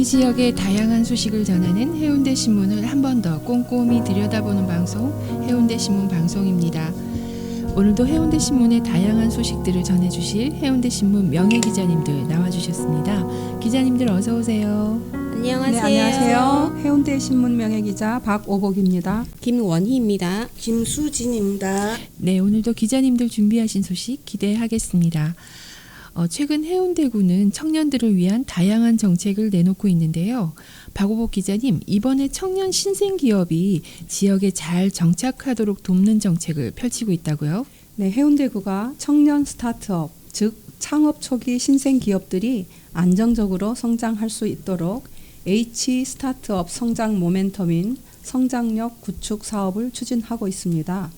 지역의 다양한 소식을 전하는 해운대 신문을 한 번 더 꼼꼼히 들여다보는 방송, 해운대 신문 방송입니다. 오늘도 해운대 신문의 다양한 소식들을 전해주실 해운대 신문 명예 기자님들 나와주셨습니다. 기자님들 어서 오세요. 안녕하세요. 네, 안녕하세요. 해운대 신문 명예 기자 박오복입니다. 김원희입니다. 김수진입니다. 네, 오늘도 기자님들 준비하신 소식 기대하겠습니다. 최근 해운대구는 청년들을 위한 다양한 정책을 내놓고 있는데요. 박오복 기자님, 이번에 청년 신생기업이 지역에 잘 정착하도록 돕는 정책을 펼치고 있다고요? 네, 해운대구가 청년 스타트업, 즉 창업 초기 신생기업들이 안정적으로 성장할 수 있도록 H 스타트업 성장 모멘텀인 성장력 구축 사업을 추진하고 있습니다.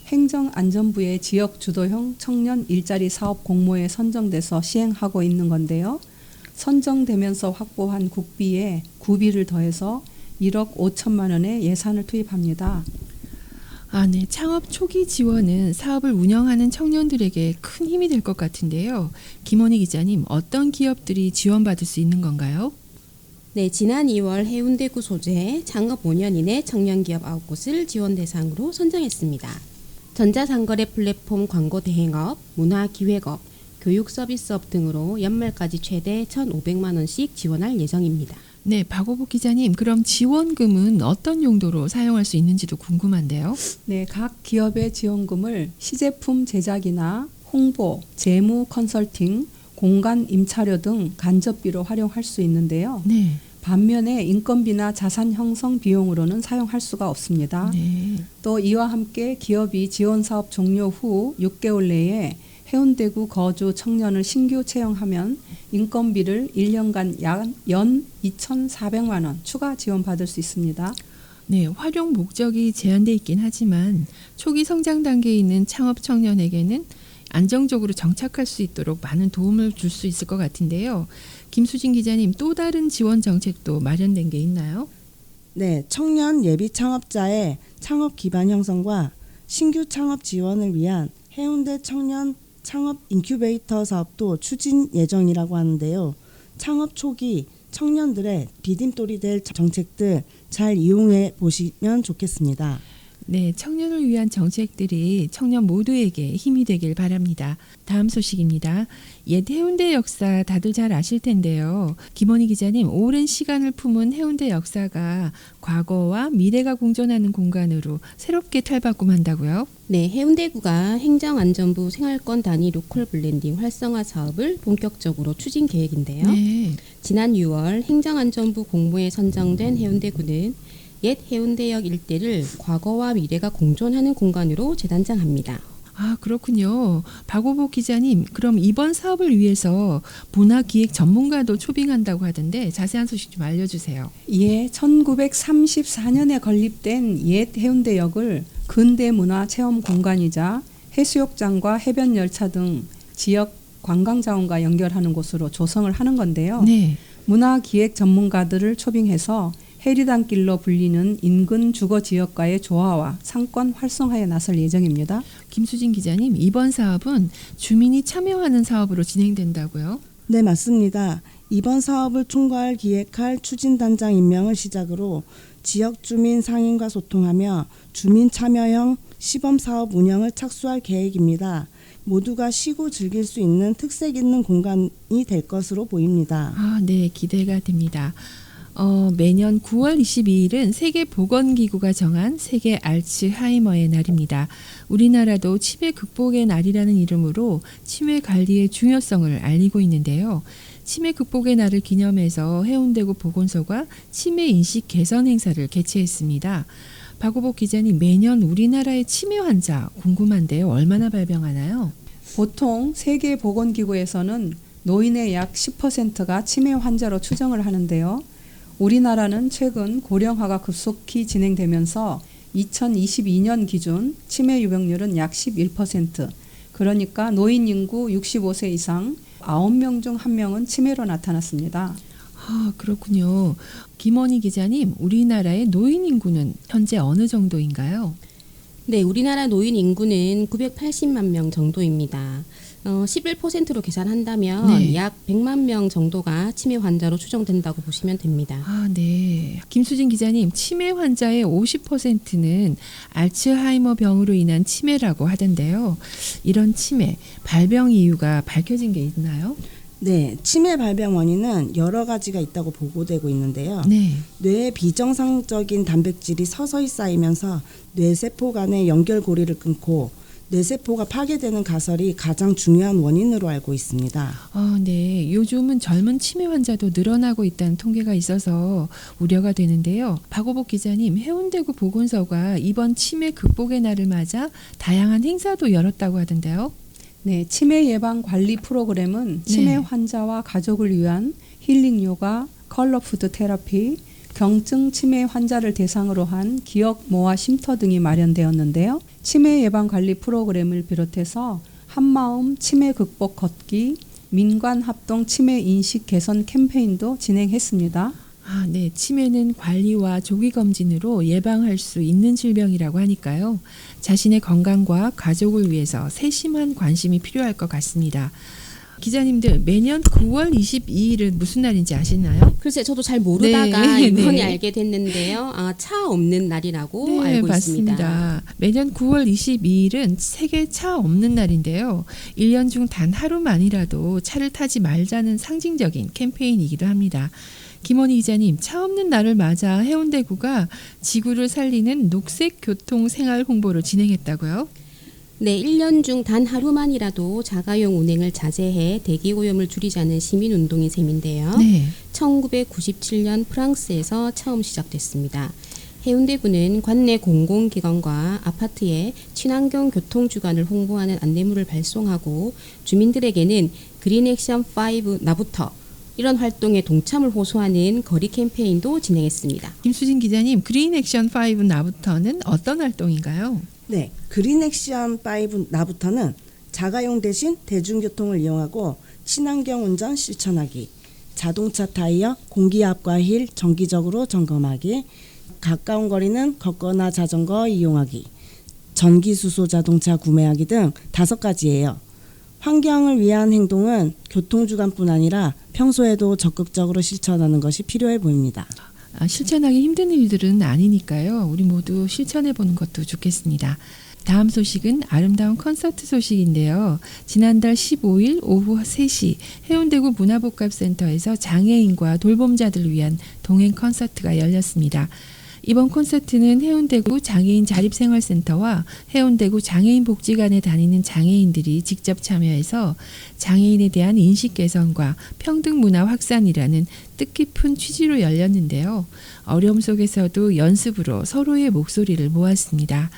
행정안전부의 지역 주도형 청년 일자리 사업 공모에 선정돼서 시행하고 있는 건데요. 선정되면서 확보한 국비에 구비를 더해서 1억 5천만 원의 예산을 투입합니다. 네. 창업 초기 지원은 사업을 운영하는 청년들에게 큰 힘이 될 것 같은데요. 김원희 기자님, 어떤 기업들이 지원받을 수 있는 건가요? 네, 지난 2월 해운대구 소재 창업 5년 이내 청년기업 9곳을 지원 대상으로 선정했습니다. 전자상거래 플랫폼 광고 대행업, 문화기획업, 교육서비스업 등으로 연말까지 최대 1,500만 원씩 지원할 예정입니다. 네, 박오복 기자님, 그럼 지원금은 어떤 용도로 사용할 수 있는지도 궁금한데요. 네, 각 기업의 지원금을 시제품 제작이나 홍보, 재무 컨설팅, 공간 임차료 등 간접비로 활용할 수 있는데요. 네. 반면에 인건비나 자산 형성 비용으로는 사용할 수가 없습니다. 네. 또 이와 함께 기업이 지원 사업 종료 후 6개월 내에 해운대구 거주 청년을 신규 채용하면 인건비를 1년간 연 2,400만 원 추가 지원받을 수 있습니다. 네, 활용 목적이 제한돼 있긴 하지만 초기 성장 단계에 있는 창업 청년에게는 안정적으로 정착할 수 있도록 많은 도움을 줄 수 있을 것 같은데요. 김수진 기자님, 또 다른 지원 정책도 마련된 게 있나요? 네, 청년 예비 창업자의 창업 기반 형성과 신규 창업 지원을 위한 해운대 청년 창업 인큐베이터 사업도 추진 예정이라고 하는데요. 창업 초기 청년들의 디딤돌이 될 정책들 잘 이용해 보시면 좋겠습니다. 네, 청년을 위한 정책들이 청년 모두에게 힘이 되길 바랍니다. 다음 소식입니다. 옛 해운대 역사 다들 잘 아실 텐데요. 김원희 기자님, 오랜 시간을 품은 해운대 역사가 과거와 미래가 공존하는 공간으로 새롭게 탈바꿈한다고요? 네, 해운대구가 행정안전부 생활권 단위 로컬 블렌딩 활성화 사업을 본격적으로 추진 계획인데요. 네. 지난 6월 행정안전부 공모에 선정된 해운대구는 옛 해운대역 일대를 과거와 미래가 공존하는 공간으로 재단장합니다. 그렇군요. 박오복 기자님, 그럼 이번 사업을 위해서 문화기획 전문가도 초빙한다고 하던데 자세한 소식 좀 알려주세요. 이에 1934년에 건립된 옛 해운대역을 근대문화 체험 공간이자 해수욕장과 해변열차 등 지역 관광자원과 연결하는 곳으로 조성을 하는 건데요. 네. 문화기획 전문가들을 초빙해서 해리단길로 불리는 인근 주거지역과의 조화와 상권 활성화에 나설 예정입니다. 김수진 기자님, 이번 사업은 주민이 참여하는 사업으로 진행된다고요? 네, 맞습니다. 이번 사업을 총괄 기획할 추진단장 임명을 시작으로 지역 주민 상인과 소통하며 주민 참여형 시범사업 운영을 착수할 계획입니다. 모두가 쉬고 즐길 수 있는 특색 있는 공간이 될 것으로 보입니다. 네, 기대가 됩니다. 매년 9월 22일은 세계보건기구가 정한 세계 알츠하이머의 날입니다. 우리나라도 치매 극복의 날이라는 이름으로 치매 관리의 중요성을 알리고 있는데요. 치매 극복의 날을 기념해서 해운대구 보건소가 치매 인식 개선 행사를 개최했습니다. 박오복 기자님, 매년 우리나라의 치매 환자 궁금한데요. 얼마나 발병하나요? 보통 세계보건기구에서는 노인의 약 10%가 치매 환자로 추정을 하는데요. 우리나라는 최근 고령화가 급속히 진행되면서 2022년 기준 치매 유병률은 약 11%, 그러니까 노인 인구 65세 이상 9명 중 1명은 치매로 나타났습니다. 그렇군요. 김원희 기자님, 우리나라의 노인 인구는 현재 어느 정도인가요? 네, 우리나라 노인 인구는 980만 명 정도입니다. 11%로 계산한다면 네. 약 100만 명 정도가 치매 환자로 추정된다고 보시면 됩니다. 아, 네. 김수진 기자님, 치매 환자의 50%는 알츠하이머 병으로 인한 치매라고 하던데요. 이런 치매, 발병 이유가 밝혀진 게 있나요? 네, 치매 발병 원인은 여러 가지가 있다고 보고되고 있는데요. 네. 뇌에 비정상적인 단백질이 서서히 쌓이면서 뇌세포 간의 연결고리를 끊고 뇌세포가 파괴되는 가설이 가장 중요한 원인으로 알고 있습니다. 네. 요즘은 젊은 치매 환자도 늘어나고 있다는 통계가 있어서 우려가 되는데요. 박오복 기자님, 해운대구 보건소가 이번 치매 극복의 날을 맞아 다양한 행사도 열었다고 하던데요. 네, 치매 예방 관리 프로그램은 치매 환자와 가족을 위한 힐링 요가, 컬러 푸드 테라피, 경증 치매 환자를 대상으로 한 기억 모아 쉼터 등이 마련되었는데요. 치매 예방 관리 프로그램을 비롯해서 한마음 치매 극복 걷기, 민관 합동 치매 인식 개선 캠페인도 진행했습니다. 아, 네. 치매는 관리와 조기 검진으로 예방할 수 있는 질병이라고 하니까요. 자신의 건강과 가족을 위해서 세심한 관심이 필요할 것 같습니다. 기자님들, 매년 9월 22일은 무슨 날인지 아시나요? 글쎄 저도 잘 모르다가 네, 이번에 네. 알게 됐는데요. 차 없는 날이라고 네, 알고 맞습니다. 있습니다. 매년 9월 22일은 세계 차 없는 날인데요. 1년 중 단 하루만이라도 차를 타지 말자는 상징적인 캠페인이기도 합니다. 김원희 기자님, 차 없는 날을 맞아 해운대구가 지구를 살리는 녹색 교통 생활 홍보를 진행했다고요? 네, 1년 중 단 하루만이라도 자가용 운행을 자제해 대기오염을 줄이자는 시민운동인 셈인데요. 네. 1997년 프랑스에서 처음 시작됐습니다. 해운대구는 관내 공공기관과 아파트에 친환경 교통주간을 홍보하는 안내물을 발송하고 주민들에게는 그린 액션 5 나부터 이런 활동에 동참을 호소하는 거리 캠페인도 진행했습니다. 김수진 기자님, 그린 액션 5 나부터는 어떤 활동인가요? 네, 그린 액션 5 나부터는 자가용 대신 대중교통을 이용하고 친환경 운전 실천하기, 자동차 타이어, 공기압과 휠 정기적으로 점검하기, 가까운 거리는 걷거나 자전거 이용하기, 전기수소 자동차 구매하기 등 5가지예요. 환경을 위한 행동은 교통주간뿐 아니라 평소에도 적극적으로 실천하는 것이 필요해 보입니다. 실천하기 힘든 일들은 아니니까요. 우리 모두 실천해보는 것도 좋겠습니다. 다음 소식은 아름다운 콘서트 소식인데요. 지난달 15일 오후 3시 해운대구 문화복합센터에서 장애인과 돌봄자들을 위한 동행 콘서트가 열렸습니다. 이번 콘서트는 해운대구 장애인 자립생활센터와 해운대구 장애인복지관에 다니는 장애인들이 직접 참여해서 장애인에 대한 인식 개선과 평등 문화 확산이라는 뜻깊은 취지로 열렸는데요. 어려움 속에서도 연습으로 서로의 목소리를 모았습니다.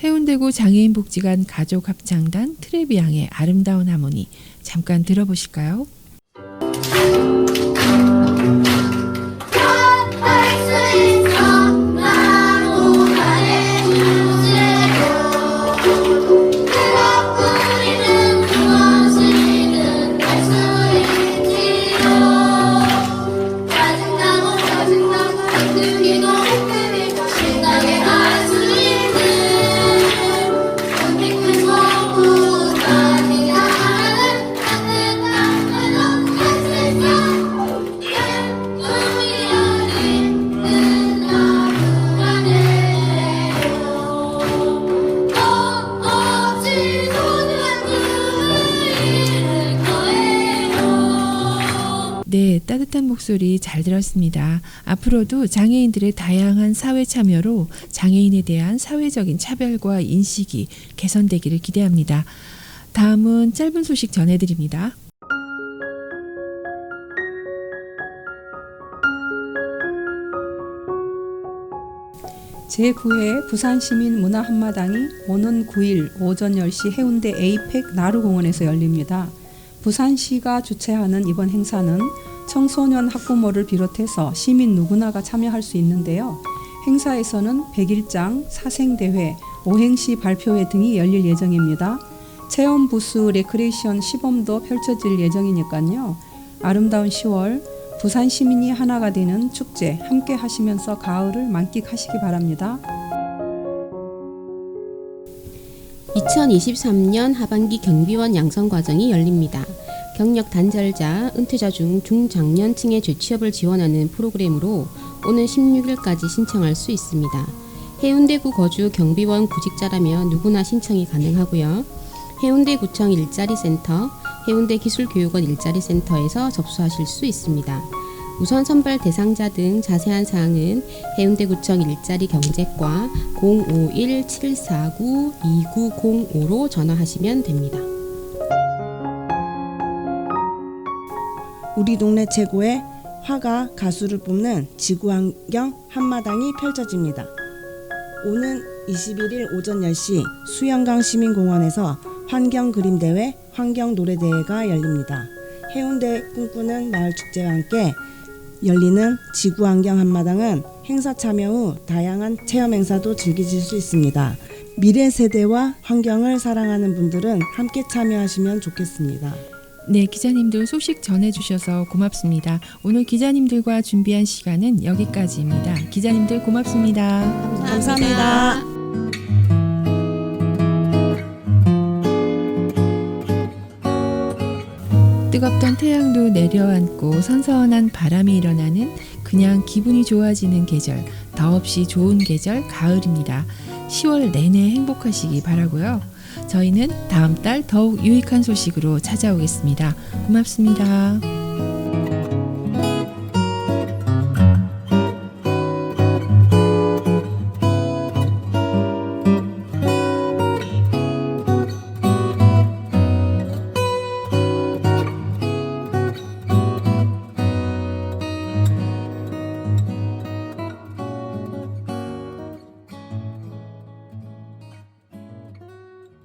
해운대구 장애인복지관 가족합창단 트레비앙의 아름다운 하모니 잠깐 들어보실까요? 네, 따뜻한 목소리 잘 들었습니다. 앞으로도 장애인들의 다양한 사회 참여로 장애인에 대한 사회적인 차별과 인식이 개선되기를 기대합니다. 다음은 짧은 소식 전해드립니다. 제9회 부산시민문화한마당이 오는 9일 오전 10시 해운대 에이펙 나루공원에서 열립니다. 부산시가 주최하는 이번 행사는 청소년 학부모를 비롯해서 시민 누구나가 참여할 수 있는데요. 행사에서는 백일장, 사생대회, 오행시 발표회 등이 열릴 예정입니다. 체험 부스 레크레이션 시범도 펼쳐질 예정이니까요. 아름다운 10월 부산 시민이 하나가 되는 축제 함께 하시면서 가을을 만끽하시기 바랍니다. 2023년 하반기 경비원 양성 과정이 열립니다. 경력 단절자, 은퇴자 중 중장년층의 재취업을 지원하는 프로그램으로 오는 16일까지 신청할 수 있습니다. 해운대구 거주 경비원 구직자라면 누구나 신청이 가능하고요. 해운대구청 일자리센터, 해운대기술교육원 일자리센터에서 접수하실 수 있습니다. 우선 선발 대상자 등 자세한 사항은 해운대구청 일자리 경제과 051-749-2905로 전화하시면 됩니다. 우리 동네 최고의 화가 가수를 뽑는 지구환경 한마당이 펼쳐집니다. 오는 21일 오전 10시 수영강 시민공원에서 환경그림대회, 환경노래대회가 열립니다. 해운대 꿈꾸는 마을축제와 함께 열리는 지구환경 한마당은 행사 참여 후 다양한 체험 행사도 즐기실 수 있습니다. 미래 세대와 환경을 사랑하는 분들은 함께 참여하시면 좋겠습니다. 네, 기자님들 소식 전해주셔서 고맙습니다. 오늘 기자님들과 준비한 시간은 여기까지입니다. 기자님들 고맙습니다. 감사합니다. 뜨겁던 태양도 내려앉고 선선한 바람이 일어나는 그냥 기분이 좋아지는 계절, 더없이 좋은 계절 가을입니다. 10월 내내 행복하시기 바라고요. 저희는 다음 달 더욱 유익한 소식으로 찾아오겠습니다. 고맙습니다.